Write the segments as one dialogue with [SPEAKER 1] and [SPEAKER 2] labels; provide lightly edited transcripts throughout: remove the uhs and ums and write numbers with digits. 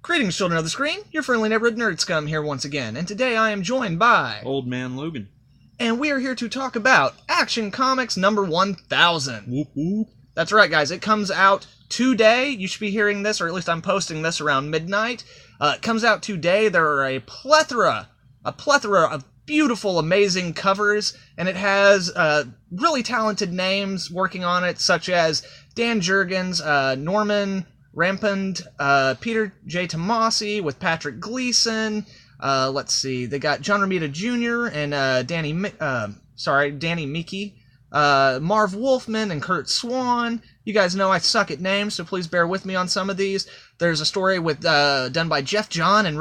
[SPEAKER 1] Greetings, children of the screen. Your friendly neighborhood nerd scum here once again, and today I am joined by
[SPEAKER 2] Old Man Logan.
[SPEAKER 1] And we are here to talk about Action Comics number 1000.
[SPEAKER 2] Whoop whoop.
[SPEAKER 1] That's right, guys. It comes out today. You should be hearing this, or at least I'm posting this around midnight. It comes out today. There are a plethora of beautiful, amazing covers, and it has really talented names working on it, such as Dan Jurgens, Norman Rampand, Peter J. Tomasi with Patrick Gleason. Let's see, they got John Romita Jr. and Danny Meeke, Marv Wolfman and Kurt Swan. You guys know I suck at names, so please bear with me on some of these. There's a story with done by Jeff Johns and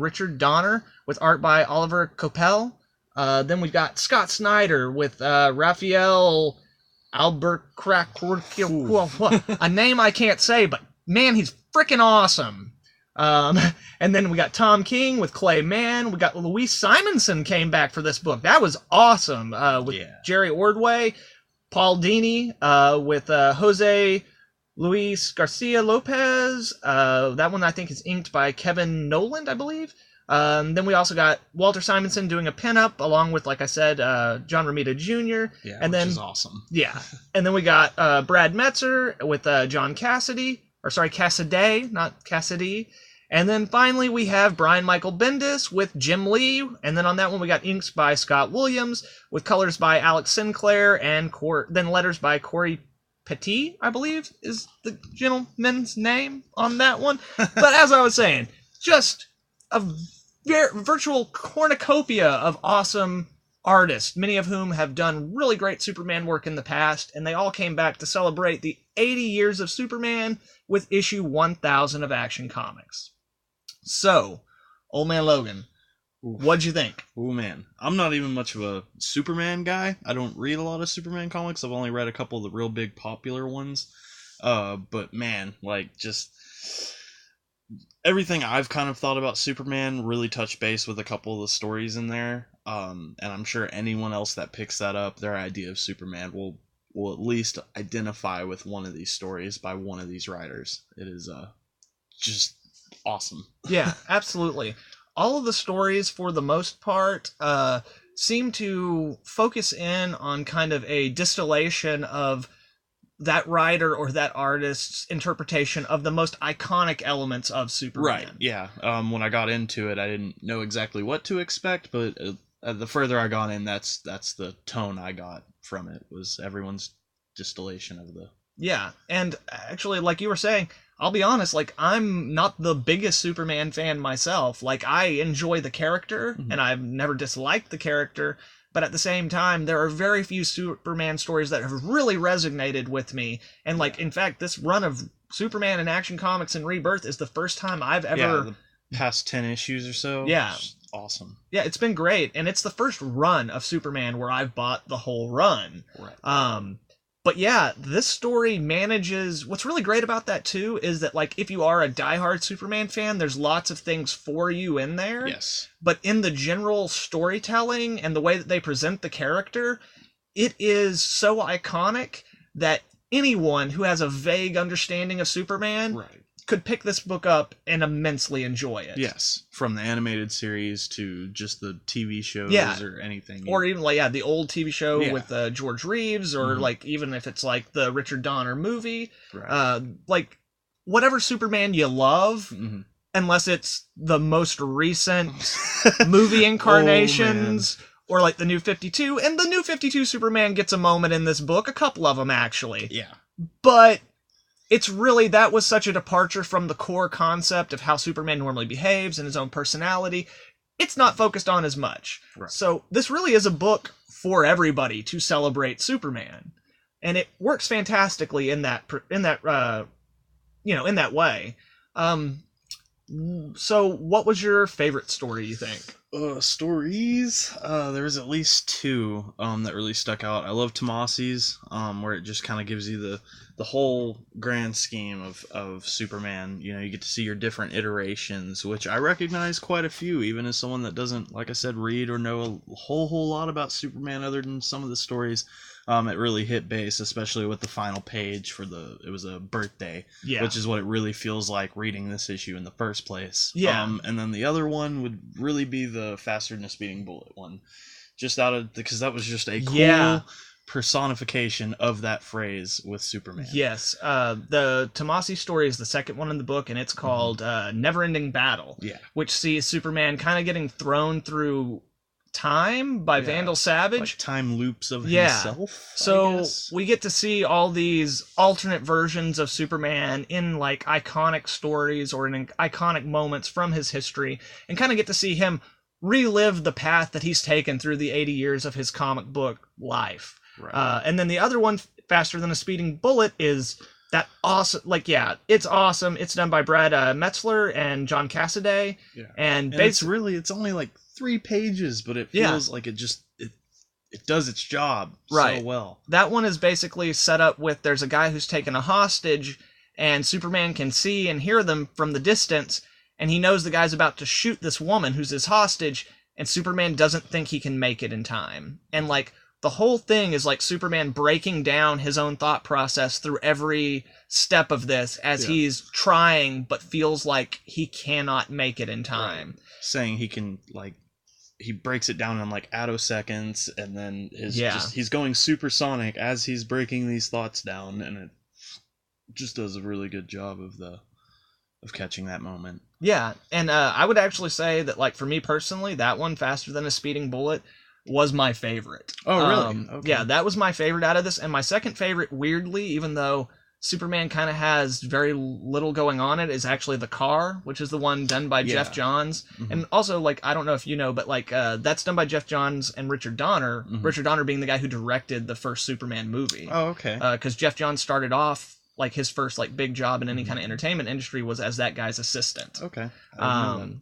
[SPEAKER 1] Richard Donner with art by Oliver Coppel. Then we've got Scott Snyder with Raphael Albuquerque, a name I can't say, but man, he's freaking awesome. And then we got Tom King with Clay Mann. We got Louise Simonson came back for this book. That was awesome. With Jerry Ordway, Paul Dini, with Jose Luis Garcia Lopez. That one I think is inked by Kevin Noland, I believe. Then we also got Walter Simonson doing a pinup, along with, like I said, John Romita Jr.
[SPEAKER 2] Yeah,
[SPEAKER 1] and
[SPEAKER 2] which is awesome.
[SPEAKER 1] Yeah. And then we got Brad Metzer with John Cassidy. Cassidy, not Cassidy. And then finally we have Brian Michael Bendis with Jim Lee. And then on that one we got inks by Scott Williams with colors by Alex Sinclair and then letters by Corey Petit, I believe is the gentleman's name on that one. But as I was saying, just a virtual cornucopia of awesome artists, many of whom have done really great Superman work in the past, and they all came back to celebrate the 80 years of Superman with issue 1000 of Action Comics. So, Old Man Logan, what'd you think?
[SPEAKER 2] Oh man, I'm not even much of a Superman guy. I don't read a lot of Superman comics. I've only read a couple of the real big popular ones. But man, just everything I've kind of thought about Superman really touched base with a couple of the stories in there. And I'm sure anyone else that picks that up, their idea of Superman will at least identify with one of these stories by one of these writers. It is just awesome.
[SPEAKER 1] Yeah, absolutely. All of the stories, for the most part, seem to focus in on kind of a distillation of that writer or that artist's interpretation of the most iconic elements of Superman.
[SPEAKER 2] Right, yeah. When I got into it, I didn't know exactly what to expect, but the further I got in, that's the tone I got from it, was everyone's distillation of the...
[SPEAKER 1] Yeah, and actually, like you were saying, I'll be honest, I'm not the biggest Superman fan myself. I enjoy the character, and I've never disliked the character, but at the same time, there are very few Superman stories that have really resonated with me. And, in fact, this run of Superman and Action Comics and Rebirth is the first time I've ever...
[SPEAKER 2] Yeah, the past 10 issues or so.
[SPEAKER 1] Yeah.
[SPEAKER 2] Awesome.
[SPEAKER 1] Yeah, it's been great. And it's the first run of Superman where I've bought the whole run.
[SPEAKER 2] Right.
[SPEAKER 1] But yeah, this story manages... What's really great about that, too, is that, if you are a diehard Superman fan, there's lots of things for you in there.
[SPEAKER 2] Yes.
[SPEAKER 1] But in the general storytelling and the way that they present the character, it is so iconic that anyone who has a vague understanding of Superman could pick this book up and immensely enjoy it.
[SPEAKER 2] Yes, from the animated series to just the TV shows or anything.
[SPEAKER 1] Or even, the old TV show with George Reeves, or, even if it's, the Richard Donner movie. Right. Whatever Superman you love, unless it's the most recent movie incarnations, or, the New 52. And the New 52 Superman gets a moment in this book, a couple of them, actually.
[SPEAKER 2] Yeah.
[SPEAKER 1] But... it's really, that was such a departure from the core concept of how Superman normally behaves and his own personality. It's not focused on as much.
[SPEAKER 2] Right.
[SPEAKER 1] So this really is a book for everybody to celebrate Superman. And it works fantastically in that way. So what was your favorite story, you think?
[SPEAKER 2] Stories? There was at least two that really stuck out. I love Tomasi's, where it just kind of gives you the whole grand scheme of Superman. You get to see your different iterations, which I recognize quite a few, even as someone that doesn't, like I said, read or know a whole lot about Superman other than some of the stories. It really hit base, especially with the final page it was a birthday, which is what it really feels like reading this issue in the first place.
[SPEAKER 1] Yeah.
[SPEAKER 2] And then the other one would really be the Faster Than a Speeding Bullet one, just because that was just a cool personification of that phrase with Superman.
[SPEAKER 1] Yes. The Tomasi story is the second one in the book, and it's called Never Ending Battle, which sees Superman kind of getting thrown through time by Vandal Savage.
[SPEAKER 2] Like time loops of himself.
[SPEAKER 1] So we get to see all these alternate versions of Superman in like iconic stories or in iconic moments from his history, and kind of get to see him relive the path that he's taken through the 80 years of his comic book life.
[SPEAKER 2] Right.
[SPEAKER 1] And then the other one, Faster Than a Speeding Bullet, is that awesome. Like, it's awesome. It's done by Brad Metzler and John Cassaday.
[SPEAKER 2] Yeah.
[SPEAKER 1] And
[SPEAKER 2] it's only like 3 pages, but it feels like it does its job so well.
[SPEAKER 1] That one is basically set up with there's a guy who's taken a hostage, and Superman can see and hear them from the distance, and he knows the guy's about to shoot this woman who's his hostage, and Superman doesn't think he can make it in time. And like the whole thing is like Superman breaking down his own thought process through every step of this as he's trying but feels like he cannot make it in time.
[SPEAKER 2] Right. Saying he can, like, he breaks it down in like attoseconds, and then he's going supersonic as he's breaking these thoughts down, and it just does a really good job of catching that moment.
[SPEAKER 1] Yeah, and I would actually say that, like, for me personally, that one, Faster Than a Speeding Bullet, was my favorite.
[SPEAKER 2] Oh, really? Okay.
[SPEAKER 1] Yeah, that was my favorite out of this, and my second favorite, weirdly, even though Superman kind of has very little going on it, is actually The Car, which is the one done by Jeff Johns. Mm-hmm. And also, like, I don't know if you know, but, like, that's done by Jeff Johns and Richard Donner, Richard Donner being the guy who directed the first Superman movie.
[SPEAKER 2] Oh, okay.
[SPEAKER 1] Because Jeff Johns started off, like, his first, like, big job in any kind of entertainment industry was as that guy's assistant.
[SPEAKER 2] Okay.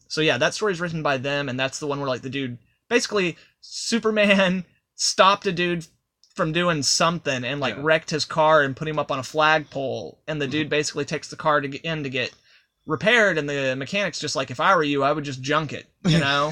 [SPEAKER 1] So, yeah, that story's written by them, and that's the one where, like, the dude... Basically, Superman stopped a dude from doing something and, like, wrecked his car and put him up on a flagpole, and the dude basically takes the car to get repaired, and the mechanic's just like, if I were you, I would just junk it, you know?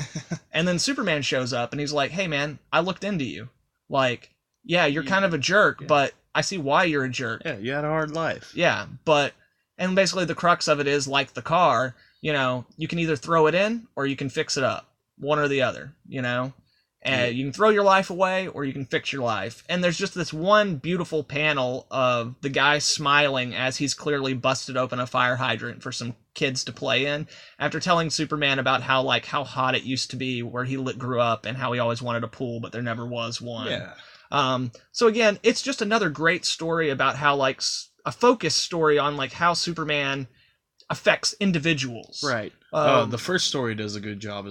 [SPEAKER 1] And then Superman shows up, and he's like, hey, man, I looked into you. Like, yeah, you're kind of a jerk, but I see why you're a jerk.
[SPEAKER 2] Yeah, you had a hard life.
[SPEAKER 1] Yeah, but... And basically the crux of it is, like the car, you know, you can either throw it in or you can fix it up. One or the other, you know? And you can throw your life away or you can fix your life. And there's just this one beautiful panel of the guy smiling as he's clearly busted open a fire hydrant for some kids to play in, after telling Superman about how hot it used to be where he grew up and how he always wanted a pool, but there never was one.
[SPEAKER 2] Yeah.
[SPEAKER 1] So again, it's just another great story about how, like, a focus story on, like, how Superman affects individuals.
[SPEAKER 2] Right. The first story does a good job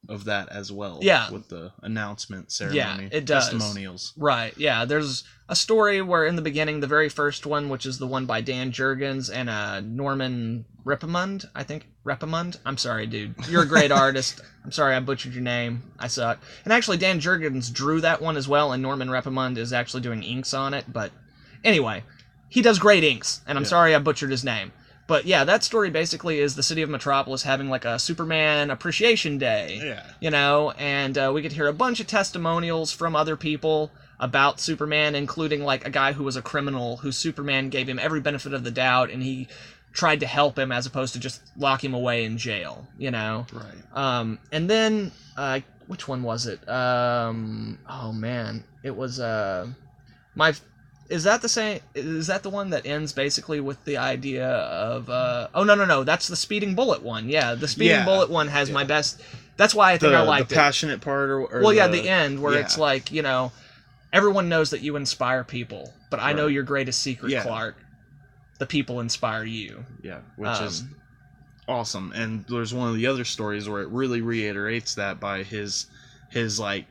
[SPEAKER 2] of that as well.
[SPEAKER 1] Yeah.
[SPEAKER 2] With the announcement ceremony.
[SPEAKER 1] Yeah, it does.
[SPEAKER 2] Testimonials.
[SPEAKER 1] Right, yeah. There's a story where in the beginning, the very first one, which is the one by Dan Jurgens and Norman Rippamund, I think. Rippamund? I'm sorry, dude. You're a great artist. I'm sorry I butchered your name. I suck. And actually, Dan Jurgens drew that one as well, and Norman Rippamund is actually doing inks on it. But anyway, he does great inks, and I'm sorry I butchered his name. But yeah, that story basically is the city of Metropolis having like a Superman Appreciation Day.
[SPEAKER 2] Yeah.
[SPEAKER 1] You know, and we could hear a bunch of testimonials from other people about Superman, including like a guy who was a criminal who Superman gave him every benefit of the doubt, and he tried to help him as opposed to just lock him away in jail, you know?
[SPEAKER 2] Right.
[SPEAKER 1] And then, which one was it? Oh man, it was, Is that the same? Is that the one that ends basically with the idea of? Oh no! That's the Speeding Bullet one. Yeah, the Speeding Bullet one has my best. That's why I think I liked
[SPEAKER 2] the passionate part, or
[SPEAKER 1] the end where it's like, you know, everyone knows that you inspire people, but I know your greatest secret, Clark. The people inspire you.
[SPEAKER 2] Yeah, which is awesome. And there's one of the other stories where it really reiterates that by his like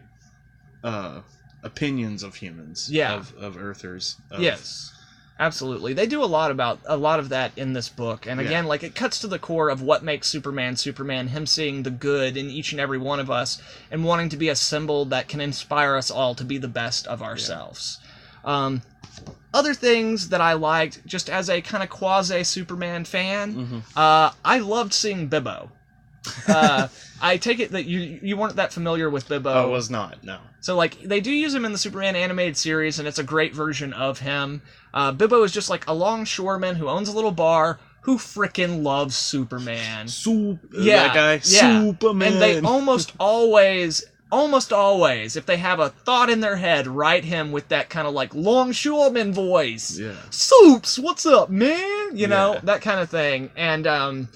[SPEAKER 2] opinions of humans, of Earthers.
[SPEAKER 1] Yes, absolutely. They do a lot of that in this book, and again, like, it cuts to the core of what makes Superman Superman. Him seeing the good in each and every one of us, and wanting to be a symbol that can inspire us all to be the best of ourselves. Other things that I liked, just as a kind of quasi-Superman fan, I loved seeing Bibbo. I take it that you weren't that familiar with Bibbo.
[SPEAKER 2] I was not, no.
[SPEAKER 1] So, like, they do use him in the Superman animated series, and it's a great version of him. Bibbo is just, like, a longshoreman who owns a little bar who frickin' loves Superman.
[SPEAKER 2] That guy?
[SPEAKER 1] Yeah.
[SPEAKER 2] Superman.
[SPEAKER 1] And they almost always, if they have a thought in their head, write him with that kind of, like, longshoreman voice.
[SPEAKER 2] Yeah.
[SPEAKER 1] Soups, what's up, man? You know, that kind of thing. And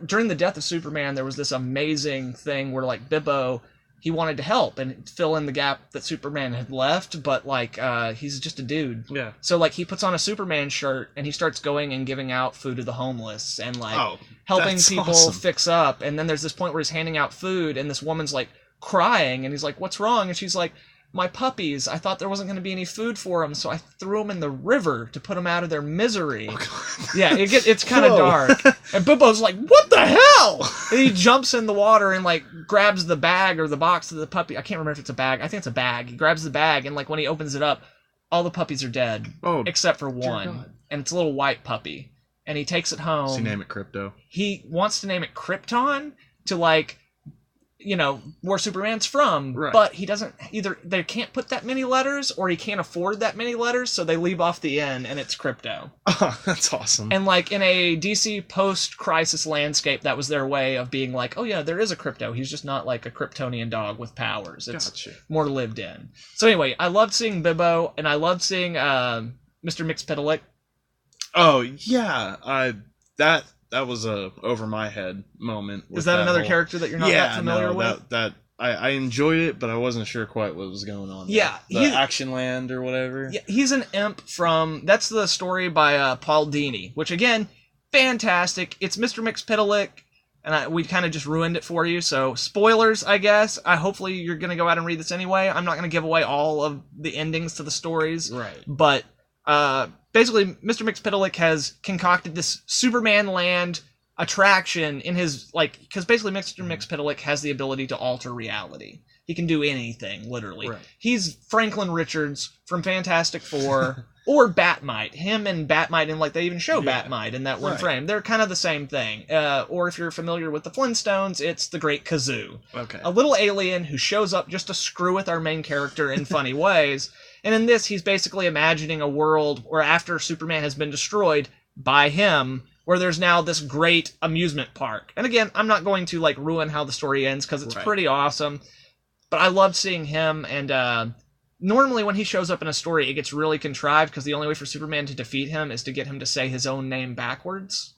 [SPEAKER 1] during the death of Superman, there was this amazing thing where, like, Bibbo, he wanted to help and fill in the gap that Superman had left, but, like, he's just a dude.
[SPEAKER 2] Yeah.
[SPEAKER 1] So, like, he puts on a Superman shirt, and he starts going and giving out food to the homeless and, like, helping people fix up. And then there's this point where he's handing out food, and this woman's, like, crying, and he's like, what's wrong? And she's like, my puppies, I thought there wasn't going to be any food for them, so I threw them in the river to put them out of their misery. Oh, yeah, it's kind of dark. And Bibbo's like, what the hell? And he jumps in the water and, like, grabs the bag or the box of the puppy. I can't remember if it's a bag. I think it's a bag. He grabs the bag, and, like, when he opens it up, all the puppies are dead. Oh, except for one. And it's a little white puppy. And he takes it home.
[SPEAKER 2] Does he name it Crypto?
[SPEAKER 1] He wants to name it Krypton to, like, you know, where Superman's from, but he doesn't they can't put that many letters, or he can't afford that many letters, so they leave off the N, and it's Crypto.
[SPEAKER 2] Oh, that's awesome.
[SPEAKER 1] And, like, in a DC post-crisis landscape, that was their way of being like, oh yeah, there is a Crypto, he's just not like a Kryptonian dog with powers. It's more lived in. So anyway, I loved seeing Bibbo, and I loved seeing Mr. Mxyzptlk.
[SPEAKER 2] Oh, yeah, that was a over my head moment.
[SPEAKER 1] Is that another character that you're not that familiar with?
[SPEAKER 2] I enjoyed it, but I wasn't sure quite what was going on.
[SPEAKER 1] Yeah,
[SPEAKER 2] the Action Land or whatever.
[SPEAKER 1] Yeah, he's an imp from. That's the story by Paul Dini, which again, fantastic. It's Mr. Mxyzptlk, and we kind of just ruined it for you. So spoilers, I guess. Hopefully you're gonna go out and read this anyway. I'm not gonna give away all of the endings to the stories,
[SPEAKER 2] right?
[SPEAKER 1] But basically, Mr. Mxyzptlk has concocted this Superman Land attraction in his, like, because basically Mr. Mxyzptlk has the ability to alter reality. He can do anything, literally. Right. He's Franklin Richards from Fantastic Four, or Batmite. Him and Batmite, and, like, they even show Batmite in that one frame. They're kind of the same thing. Or if you're familiar with the Flintstones, it's the Great Kazoo.
[SPEAKER 2] Okay.
[SPEAKER 1] A little alien who shows up just to screw with our main character in funny ways. And in this, he's basically imagining a world where after Superman has been destroyed by him, where there's now this great amusement park. And again, I'm not going to, like, ruin how the story ends, because it's pretty awesome. But I loved seeing him, and normally when he shows up in a story, it gets really contrived, because the only way for Superman to defeat him is to get him to say his own name backwards.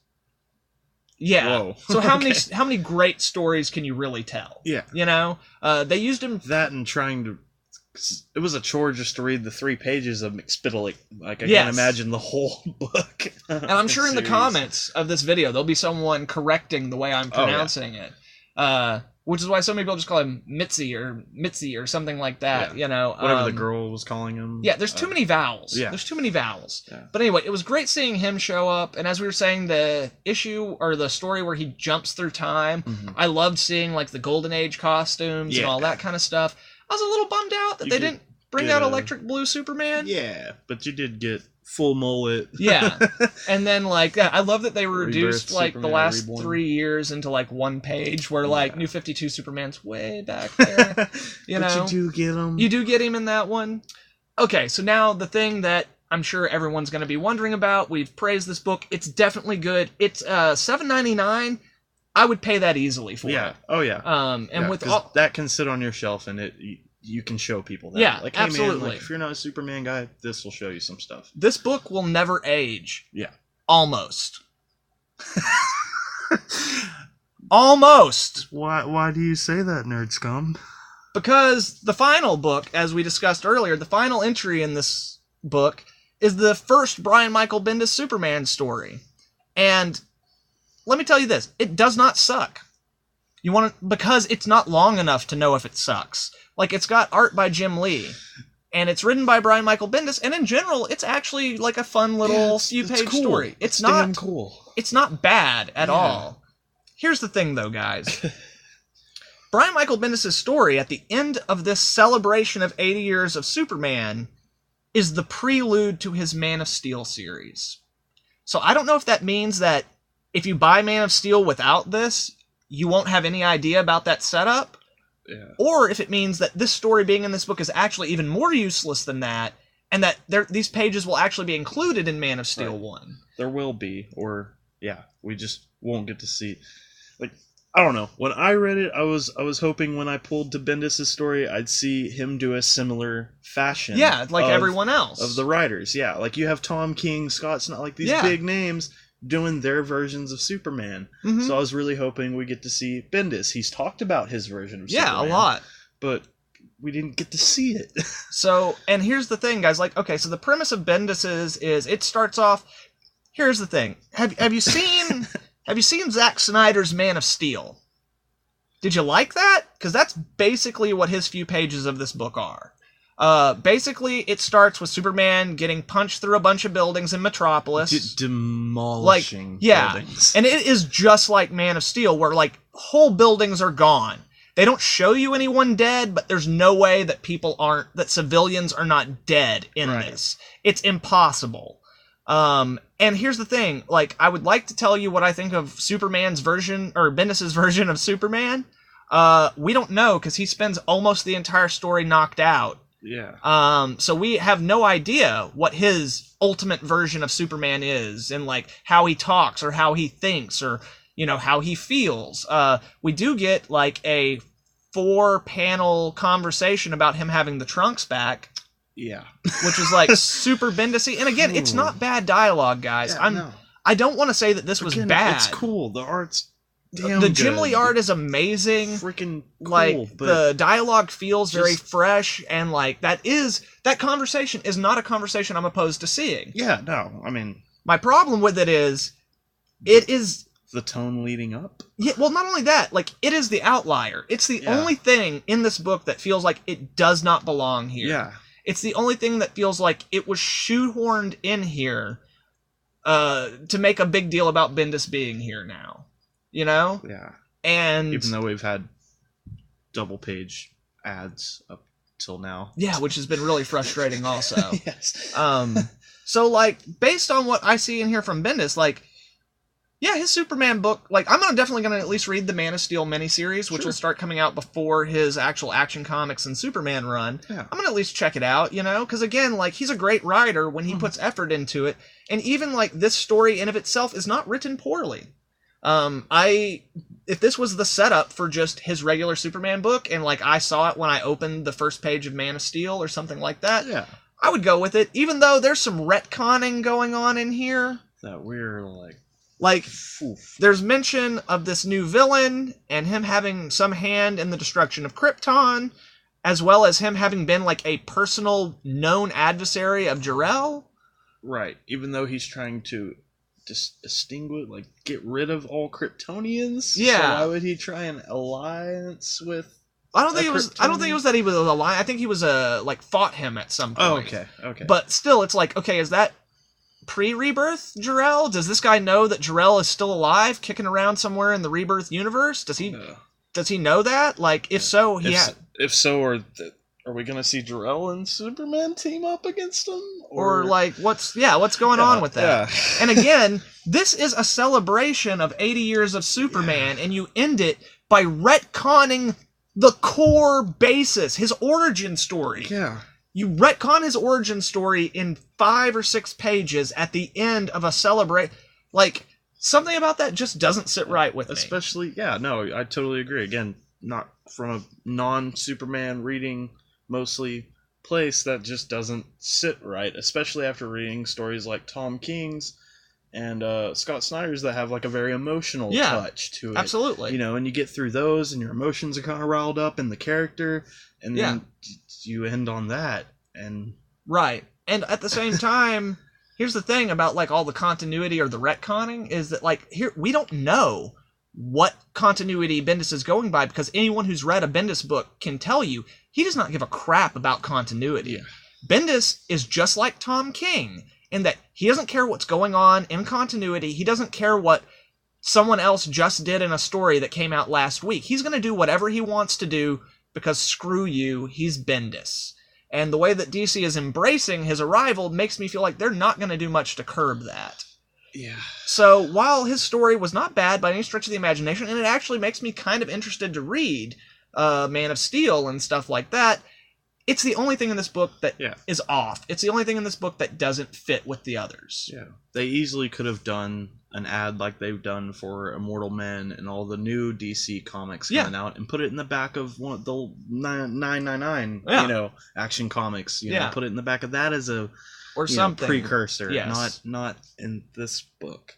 [SPEAKER 1] Yeah.
[SPEAKER 2] Whoa.
[SPEAKER 1] So how many great stories can you really tell?
[SPEAKER 2] Yeah.
[SPEAKER 1] You know? They used him...
[SPEAKER 2] That and trying to... It was a chore just to read the 3 pages of Mxyzptlk. Like, I can't imagine the whole book.
[SPEAKER 1] And I'm sure in the comments of this video, there'll be someone correcting the way I'm pronouncing it. Which is why so many people just call him Mitzi or something like that, you know.
[SPEAKER 2] Whatever the girl was calling him.
[SPEAKER 1] Yeah, there's too many vowels. Yeah. There's too many vowels. Yeah. But anyway, it was great seeing him show up. And as we were saying, the issue or the story where he jumps through time, I loved seeing, like, the Golden Age costumes and all that kind of stuff. I was a little bummed out that they didn't bring out Electric Blue Superman.
[SPEAKER 2] Yeah, but you did get full mullet.
[SPEAKER 1] Yeah. And then, like, I love that they reduced, like, Superman, the last Reborn. 3 years into, like, one page where, like, New 52 Superman's way back there. You know?
[SPEAKER 2] But you do get him.
[SPEAKER 1] You do get him in that one. Okay, so now the thing that I'm sure everyone's going to be wondering about, we've praised this book. It's definitely good. It's $7.99. I would pay that easily for it.
[SPEAKER 2] Oh yeah.
[SPEAKER 1] And with all
[SPEAKER 2] that can sit on your shelf, and you can show people that.
[SPEAKER 1] Yeah,
[SPEAKER 2] like, hey,
[SPEAKER 1] absolutely.
[SPEAKER 2] Man, like, if you're not a Superman guy, this will show you some stuff.
[SPEAKER 1] This book will never age.
[SPEAKER 2] Yeah.
[SPEAKER 1] Almost. Almost.
[SPEAKER 2] Why do you say that, nerd scum?
[SPEAKER 1] Because the final book, as we discussed earlier, the final entry in this book is the first Brian Michael Bendis Superman story, and let me tell you this, it does not suck. Because it's not long enough to know if it sucks. Like, it's got art by Jim Lee, and it's written by Brian Michael Bendis, and in general, it's actually like a fun little few-page story. It's not
[SPEAKER 2] damn cool.
[SPEAKER 1] It's not bad at all. Here's the thing, though, guys. Brian Michael Bendis' story at the end of this celebration of 80 years of Superman is the prelude to his Man of Steel series. So I don't know if that means that if you buy Man of Steel without this, you won't have any idea about that setup, or if it means that this story being in this book is actually even more useless than that, and that these pages will actually be included in Man of Steel 1.
[SPEAKER 2] There will be, or we just won't get to see. Like, I don't know. When I read it, I was hoping when I pulled to Bendis' story, I'd see him do a similar fashion.
[SPEAKER 1] Yeah, like everyone else
[SPEAKER 2] of the writers. Yeah, like you have Tom King, Scott Snyder, like these big names doing their versions of Superman. Mm-hmm. So I was really hoping we get to see Bendis. He's talked about his version of Superman.
[SPEAKER 1] Yeah, a lot.
[SPEAKER 2] But we didn't get to see it.
[SPEAKER 1] So, and here's the thing, guys. Like, okay, so the premise of Bendis's is it starts off. Here's the thing. Have you seen have you seen Zack Snyder's Man of Steel? Did you like that? Because that's basically what his few pages of this book are. Basically, it starts with Superman getting punched through a bunch of buildings in Metropolis.
[SPEAKER 2] Demolishing buildings.
[SPEAKER 1] And it is just like Man of Steel, where, like, whole buildings are gone. They don't show you anyone dead, but there's no way that that civilians are not dead in this. It's impossible. And here's the thing, like, I would like to tell you what I think of Superman's version, or Bendis' version of Superman. We don't know, because he spends almost the entire story knocked out.
[SPEAKER 2] Yeah.
[SPEAKER 1] So we have no idea what his ultimate version of Superman is, and, like, how he talks, or how he thinks, or, you know, how he feels. We do get, like, a 4-panel conversation about him having the trunks back.
[SPEAKER 2] Yeah.
[SPEAKER 1] Which is, like, super Bendis-y. And again, it's not bad dialogue, guys. I don't want to say that this was bad.
[SPEAKER 2] It's cool. The art's
[SPEAKER 1] damn good. The Jim Lee art is amazing.
[SPEAKER 2] Freaking cool.
[SPEAKER 1] Like, the dialogue feels very fresh, and, like, that conversation is not a conversation I'm opposed to seeing.
[SPEAKER 2] Yeah, no, I mean...
[SPEAKER 1] My problem with it is
[SPEAKER 2] the tone leading up?
[SPEAKER 1] Yeah, well, not only that, like, it is the outlier. It's the only thing in this book that feels like it does not belong here.
[SPEAKER 2] Yeah.
[SPEAKER 1] It's the only thing that feels like it was shoehorned in here to make a big deal about Bendis being here now. You know?
[SPEAKER 2] Yeah.
[SPEAKER 1] And
[SPEAKER 2] even though we've had double-page ads up till now.
[SPEAKER 1] Yeah, which has been really frustrating also.
[SPEAKER 2] Yes.
[SPEAKER 1] So, like, based on what I see in here from Bendis, like, yeah, his Superman book, like, I'm definitely going to at least read the Man of Steel miniseries, which will start coming out before his actual Action Comics and Superman run. Yeah. I'm going to at least check it out, you know? Because, again, like, he's a great writer when he puts effort into it. And even, like, this story in of itself is not written poorly. If this was the setup for just his regular Superman book, and, like, I saw it when I opened the first page of Man of Steel or something like that, I would go with it, even though there's some retconning going on in here.
[SPEAKER 2] That weird,
[SPEAKER 1] like, there's mention of this new villain, and him having some hand in the destruction of Krypton, as well as him having been, like, a personal known adversary of Jor-El.
[SPEAKER 2] Right, even though he's trying to distinguish, like, get rid of all Kryptonians.
[SPEAKER 1] Yeah.
[SPEAKER 2] So why would he try an alliance with?
[SPEAKER 1] I don't think it was that he was a lion. I think he was fought him at some point.
[SPEAKER 2] Oh, okay.
[SPEAKER 1] But still, it's like, okay, is that pre-Rebirth Jor-El? Does this guy know that Jor-El is still alive, kicking around somewhere in the Rebirth universe? Does he know that? Like, if so,
[SPEAKER 2] If so, are we gonna see Jor-El and Superman team up against him?
[SPEAKER 1] Or like, what's going on with that? Yeah. And again, this is a celebration of 80 years of Superman, and you end it by retconning the core basis, his origin story.
[SPEAKER 2] Yeah.
[SPEAKER 1] You retcon his origin story in 5 or 6 pages at the end of a celebrate. Like, something about that just doesn't sit right with me.
[SPEAKER 2] Especially, I totally agree. Again, not from a non-Superman reading mostly place, that just doesn't sit right, especially after reading stories like Tom King's and Scott Snyder's that have, like, a very emotional touch to it.
[SPEAKER 1] Absolutely.
[SPEAKER 2] You know, and you get through those and your emotions are kind of riled up in the character, and then you end on that. And
[SPEAKER 1] right. And at the same time, here's the thing about, like, all the continuity or the retconning is that, like, here we don't know what continuity Bendis is going by, because anyone who's read a Bendis book can tell you he does not give a crap about continuity. Yeah. Bendis is just like Tom King in that he doesn't care what's going on in continuity. He doesn't care what someone else just did in a story that came out last week. He's going to do whatever he wants to do because screw you, he's Bendis. And the way that DC is embracing his arrival makes me feel like they're not going to do much to curb that.
[SPEAKER 2] Yeah.
[SPEAKER 1] So while his story was not bad by any stretch of the imagination, and it actually makes me kind of interested to read Man of Steel and stuff like that, it's the only thing in this book that is off. It's the only thing in this book that doesn't fit with the others.
[SPEAKER 2] Yeah. They easily could have done an ad like they've done for Immortal Men and all the new DC comics coming out and put it in the back of one of the 999, Action Comics. You know, put it in the back of that as a something precursor. Yes. Not in this book.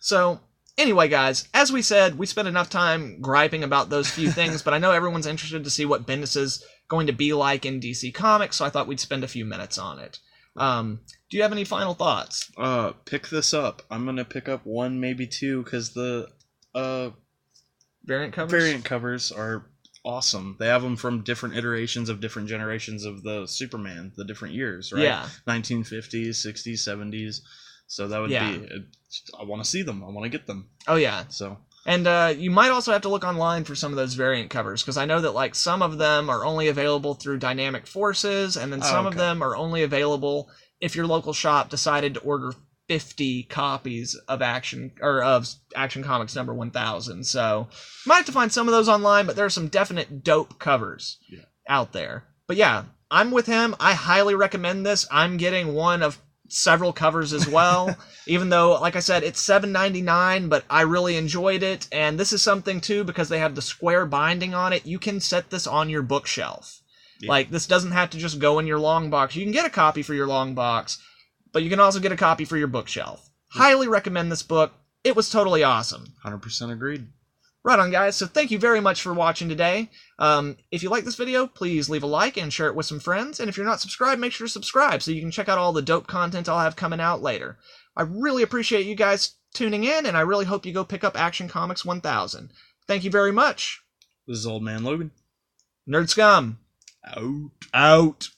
[SPEAKER 1] So anyway, guys, as we said, we spent enough time griping about those few things, but I know everyone's interested to see what Bendis is going to be like in DC Comics, so I thought we'd spend a few minutes on it. Do you have any final thoughts?
[SPEAKER 2] Pick this up. I'm gonna pick up one, maybe two, because the
[SPEAKER 1] variant
[SPEAKER 2] covers are awesome. They have them from different iterations of different generations of the Superman, the different years, right?
[SPEAKER 1] Yeah.
[SPEAKER 2] 1950s, 60s, 70s. So that would be. I want to see them. I want to get them.
[SPEAKER 1] Oh yeah.
[SPEAKER 2] So.
[SPEAKER 1] And you might also have to look online for some of those variant covers, because I know that like some of them are only available through Dynamic Forces, and then some of them are only available if your local shop decided to order 50 copies of Action Comics number 1000. So you might have to find some of those online, but there are some definite dope covers out there. But yeah, I'm with him. I highly recommend this. I'm getting one of several covers as well, even though, like I said, it's $7.99, but I really enjoyed it. And this is something too, because they have the square binding on it, you can set this on your bookshelf. Like, this doesn't have to just go in your long box. You can get a copy for your long box, but you can also get a copy for your bookshelf. Highly recommend this book. It was totally awesome.
[SPEAKER 2] 100% agreed.
[SPEAKER 1] Right on, guys. So thank you very much for watching today. If you like this video, please leave a like and share it with some friends. And if you're not subscribed, make sure to subscribe so you can check out all the dope content I'll have coming out later. I really appreciate you guys tuning in, and I really hope you go pick up Action Comics 1000. Thank you very much.
[SPEAKER 2] This is Old Man Logan.
[SPEAKER 1] Nerd Scum.
[SPEAKER 2] Out.
[SPEAKER 1] Out.